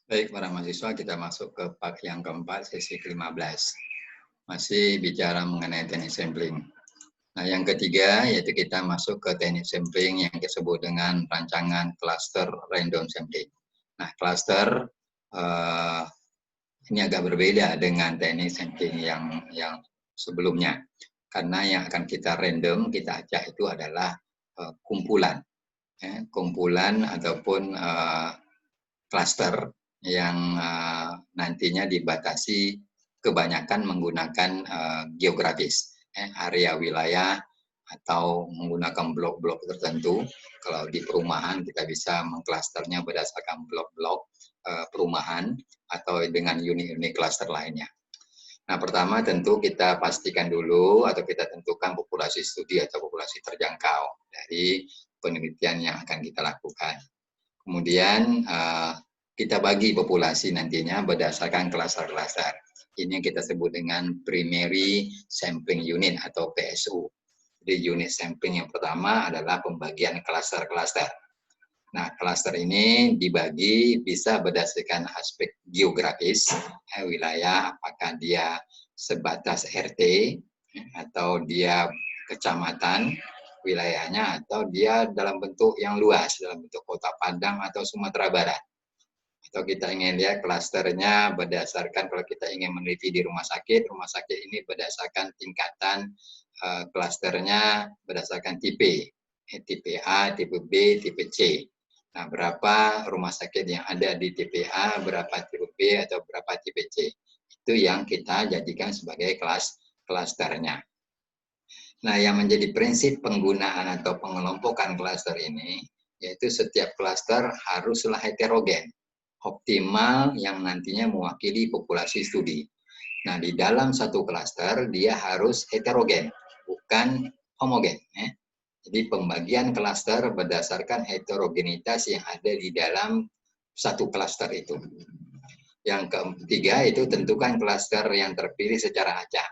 Baik, para mahasiswa, kita masuk ke part yang keempat, sesi ke-15. Masih bicara mengenai teknik sampling. Nah, yang ketiga yaitu kita masuk ke teknik sampling yang disebut dengan rancangan cluster random sampling. Nah, cluster ini agak berbeda dengan teknik sampling yang sebelumnya. Karena yang akan kita random, kita acak itu adalah kumpulan. Kumpulan ataupun cluster yang nantinya dibatasi kebanyakan menggunakan geografis, area wilayah atau menggunakan blok-blok tertentu. Kalau di perumahan kita bisa mengklasternya berdasarkan blok-blok perumahan atau dengan unit-unit klaster lainnya. Nah, pertama tentu kita pastikan dulu atau kita tentukan populasi studi atau populasi terjangkau dari penelitian yang akan kita lakukan. Kemudian kita bagi populasi nantinya berdasarkan klaster-klaster. Ini yang kita sebut dengan primary sampling unit atau PSU. Jadi unit sampling yang pertama adalah pembagian klaster-klaster. Nah, klaster ini dibagi bisa berdasarkan aspek geografis, wilayah, apakah dia sebatas RT, atau dia kecamatan, wilayahnya, atau dia dalam bentuk yang luas, dalam bentuk Kota Padang atau Sumatera Barat. Atau kita ingin lihat klasternya berdasarkan kalau kita ingin meneliti di rumah sakit ini berdasarkan tingkatan klasternya berdasarkan tipe, tipe A, tipe B, tipe C. Nah, berapa rumah sakit yang ada di tipe A, berapa tipe B, atau berapa tipe C. Itu yang kita jadikan sebagai klasternya. Nah, yang menjadi prinsip penggunaan atau pengelompokan klaster ini, yaitu setiap klaster haruslah heterogen, optimal yang nantinya mewakili populasi studi. Nah, di dalam satu klaster, dia harus heterogen, bukan homogen. Jadi pembagian klaster berdasarkan heterogenitas yang ada di dalam satu klaster itu. Yang ketiga itu tentukan klaster yang terpilih secara acak.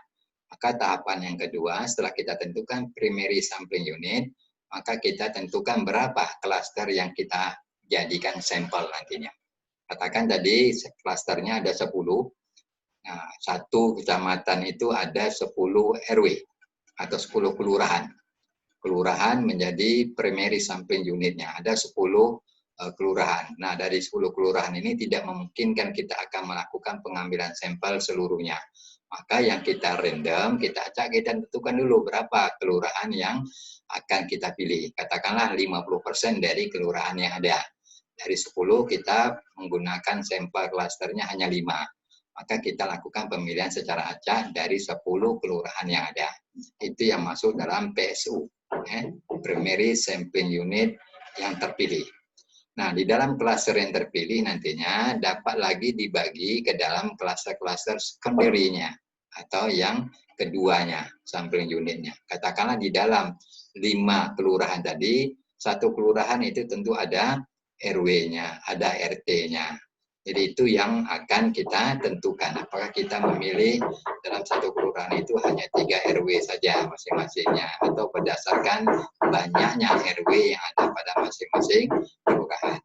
Maka tahapan yang kedua setelah kita tentukan primary sampling unit, maka kita tentukan berapa klaster yang kita jadikan sampel nantinya. Katakan tadi klasternya ada 10. Nah, satu kecamatan itu ada 10 RW atau 10 kelurahan. Kelurahan menjadi primary sampling unitnya. Ada 10 kelurahan. Nah, dari 10 kelurahan ini tidak memungkinkan kita akan melakukan pengambilan sampel seluruhnya. Maka yang kita random, kita acak, kita tentukan dulu berapa kelurahan yang akan kita pilih. Katakanlah 50% dari kelurahan yang ada. Dari 10 kita menggunakan sampel klasternya hanya 5. Maka kita lakukan pemilihan secara acak dari 10 kelurahan yang ada. Itu yang masuk dalam PSU, primary sampling unit yang terpilih. Nah, di dalam klaster yang terpilih nantinya dapat lagi dibagi ke dalam klaster-klaster secondary-nya atau yang keduanya, sampling unitnya. Katakanlah di dalam 5 kelurahan tadi, satu kelurahan itu tentu ada RW-nya, ada RT-nya. Jadi itu yang akan kita tentukan. Apakah kita memilih dalam satu kelurahan itu hanya 3 RW saja masing-masingnya, atau berdasarkan banyaknya RW yang ada pada masing-masing kelurahan.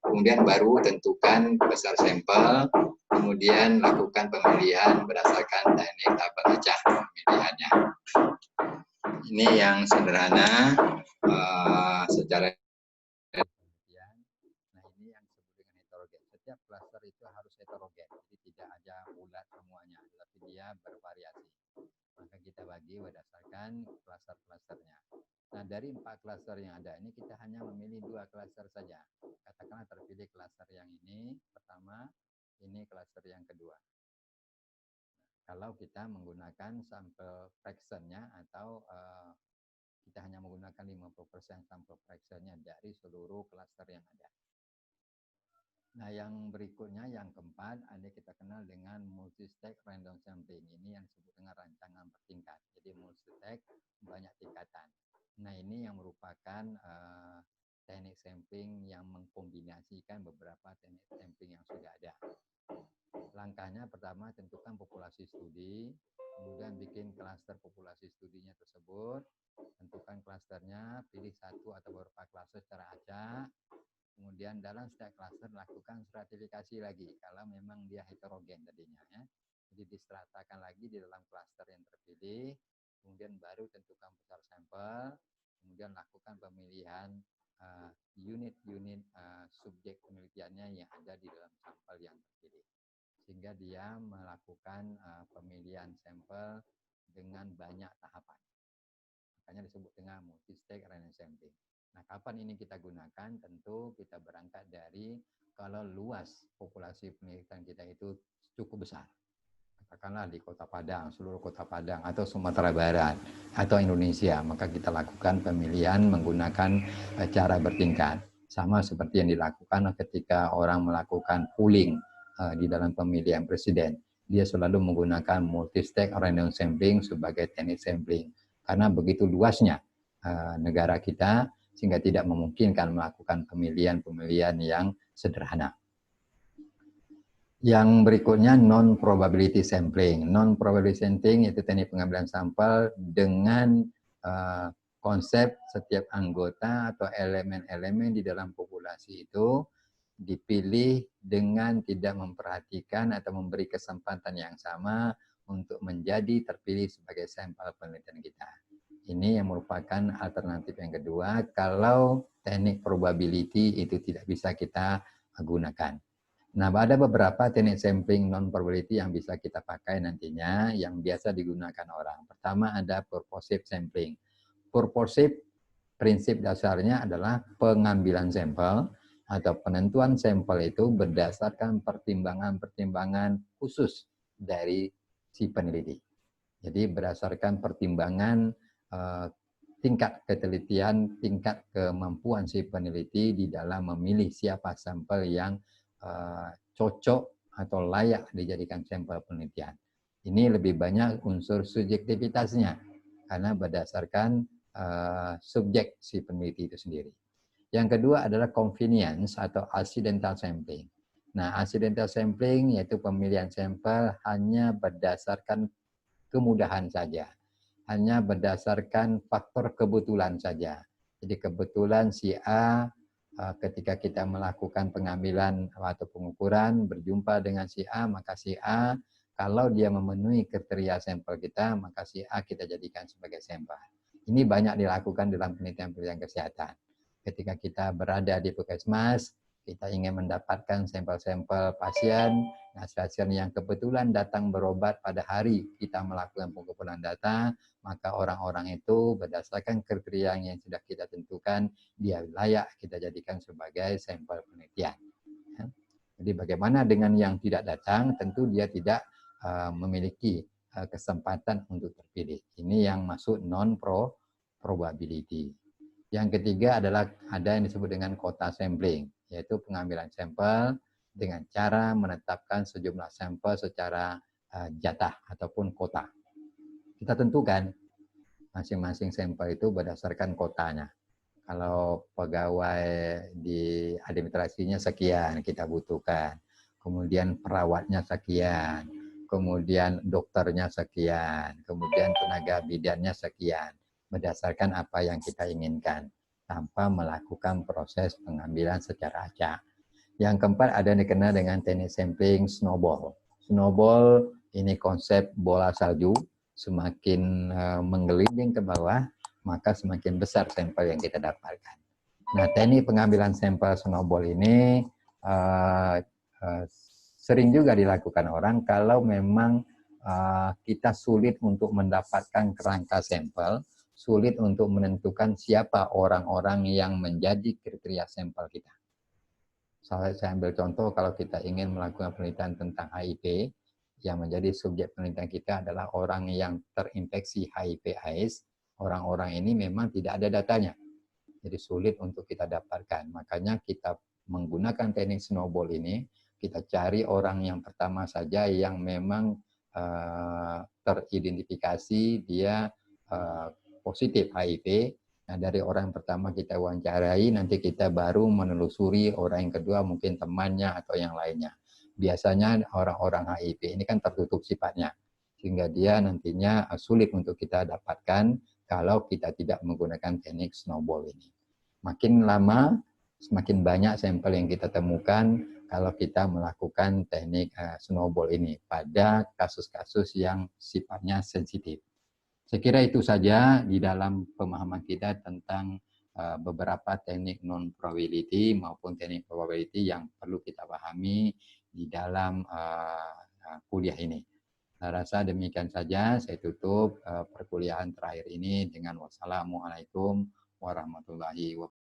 Kemudian baru tentukan besar sampel, kemudian lakukan pemilihan berdasarkan teknik tabel acak pemilihannya. Ini yang sederhana secara penelitian. Nah, ini yang disebut dengan heterogen. Setiap klaster itu harus heterogen, jadi tidak ada bulat semuanya, tapi dia bervariasi. Maka kita bagi berdasarkan klaster-klasternya. Nah, dari 4 klaster yang ada ini kita hanya memilih 2 klaster saja. Katakanlah terpilih klaster yang ini pertama, ini klaster yang kedua. Kalau kita menggunakan sampel fractionnya atau kita hanya menggunakan 50% sampel fractionnya dari seluruh klaster yang ada. Nah, yang berikutnya, yang keempat, ada kita kenal dengan multi-step random sampling. Ini yang disebut dengan rancangan bertingkat. Jadi multi-step banyak tingkatan. Nah, ini yang merupakan teknik sampling yang mengkombinasikan beberapa teknik sampling yang sudah ada. Langkahnya pertama tentukan populasi studi, kemudian bikin klaster populasi studinya tersebut, tentukan klasternya, pilih satu atau beberapa klaster secara acak, Kemudian dalam setiap klaster lakukan stratifikasi lagi kalau memang dia heterogen tadinya ya. Jadi distratakan lagi di dalam klaster yang terpilih, kemudian baru tentukan besar sampel, kemudian lakukan pemilihan unit-unit subjek penelitiannya yang ada di dalam sampel yang terpilih. Sehingga dia melakukan pemilihan sampel dengan banyak tahapan. Makanya disebut dengan multi-stage random sampling. Nah, kapan ini kita gunakan? Tentu kita berangkat dari kalau luas populasi penelitian kita itu cukup besar. Katakanlah di Kota Padang, seluruh Kota Padang, atau Sumatera Barat, atau Indonesia, maka kita lakukan pemilihan menggunakan cara bertingkat. Sama seperti yang dilakukan ketika orang melakukan polling di dalam pemilihan presiden. Dia selalu menggunakan multi-stage random sampling sebagai teknik sampling. Karena begitu luasnya negara kita, sehingga tidak memungkinkan melakukan pemilihan-pemilihan yang sederhana. Yang berikutnya non-probability sampling. Non-probability sampling yaitu teknik pengambilan sampel dengan konsep setiap anggota atau elemen-elemen di dalam populasi itu dipilih dengan tidak memperhatikan atau memberi kesempatan yang sama untuk menjadi terpilih sebagai sampel penelitian kita. Ini yang merupakan alternatif yang kedua kalau teknik probability itu tidak bisa kita gunakan. Nah, ada beberapa teknik sampling non-probability yang bisa kita pakai nantinya yang biasa digunakan orang. Pertama ada purposive sampling. Purposive prinsip dasarnya adalah pengambilan sampel atau penentuan sampel itu berdasarkan pertimbangan-pertimbangan khusus dari si peneliti. Jadi berdasarkan pertimbangan tingkat ketelitian, tingkat kemampuan si peneliti di dalam memilih siapa sampel yang cocok atau layak dijadikan sampel penelitian. Ini lebih banyak unsur subjektivitasnya karena berdasarkan subjek si peneliti itu sendiri. Yang kedua adalah convenience atau accidental sampling. Nah, accidental sampling yaitu pemilihan sampel hanya berdasarkan kemudahan saja. Hanya berdasarkan faktor kebetulan saja. Jadi kebetulan si A ketika kita melakukan pengambilan atau pengukuran berjumpa dengan si A, maka si A kalau dia memenuhi kriteria sampel kita, maka si A kita jadikan sebagai sampel. Ini banyak dilakukan dalam penelitian-penelitian kesehatan. Ketika kita berada di puskesmas, kita ingin mendapatkan sampel-sampel pasien, nah pasien yang kebetulan datang berobat pada hari kita melakukan pengumpulan data, maka orang-orang itu berdasarkan kriteria yang sudah kita tentukan, dia layak kita jadikan sebagai sampel penelitian. Jadi bagaimana dengan yang tidak datang, tentu dia tidak memiliki kesempatan untuk terpilih. Ini yang masuk non-probability. Yang ketiga adalah ada yang disebut dengan quota sampling, yaitu pengambilan sampel dengan cara menetapkan sejumlah sampel secara jatah ataupun kota. Kita tentukan masing-masing sampel itu berdasarkan kotanya. Kalau pegawai di administrasinya sekian kita butuhkan, kemudian perawatnya sekian, kemudian dokternya sekian, kemudian tenaga bidannya sekian, berdasarkan apa yang kita inginkan, tanpa melakukan proses pengambilan secara acak. Yang keempat ada yang dikenal dengan teknik sampling snowball. Snowball ini konsep bola salju, semakin menggelinding ke bawah, maka semakin besar sampel yang kita dapatkan. Nah, teknik pengambilan sampel snowball ini sering juga dilakukan orang kalau memang kita sulit untuk mendapatkan kerangka sampel, sulit untuk menentukan siapa orang-orang yang menjadi kriteria sampel kita. Saya ambil contoh kalau kita ingin melakukan penelitian tentang HIV, yang menjadi subjek penelitian kita adalah orang yang terinfeksi HIV/AIDS. Orang-orang ini memang tidak ada datanya, jadi sulit untuk kita dapatkan. Makanya kita menggunakan teknik snowball ini, kita cari orang yang pertama saja yang memang teridentifikasi dia positif HIV. Nah, dari orang yang pertama kita wawancarai, nanti kita baru menelusuri orang yang kedua, mungkin temannya atau yang lainnya. Biasanya orang-orang HIV ini kan tertutup sifatnya, sehingga dia nantinya sulit untuk kita dapatkan kalau kita tidak menggunakan teknik snowball ini. Makin lama semakin banyak sampel yang kita temukan kalau kita melakukan teknik snowball ini pada kasus-kasus yang sifatnya sensitif. Saya kira itu saja di dalam pemahaman kita tentang beberapa teknik non-probability maupun teknik probability yang perlu kita pahami di dalam kuliah ini. Saya rasa demikian saja. Saya tutup perkuliahan terakhir ini dengan wassalamualaikum warahmatullahi wabarakatuh.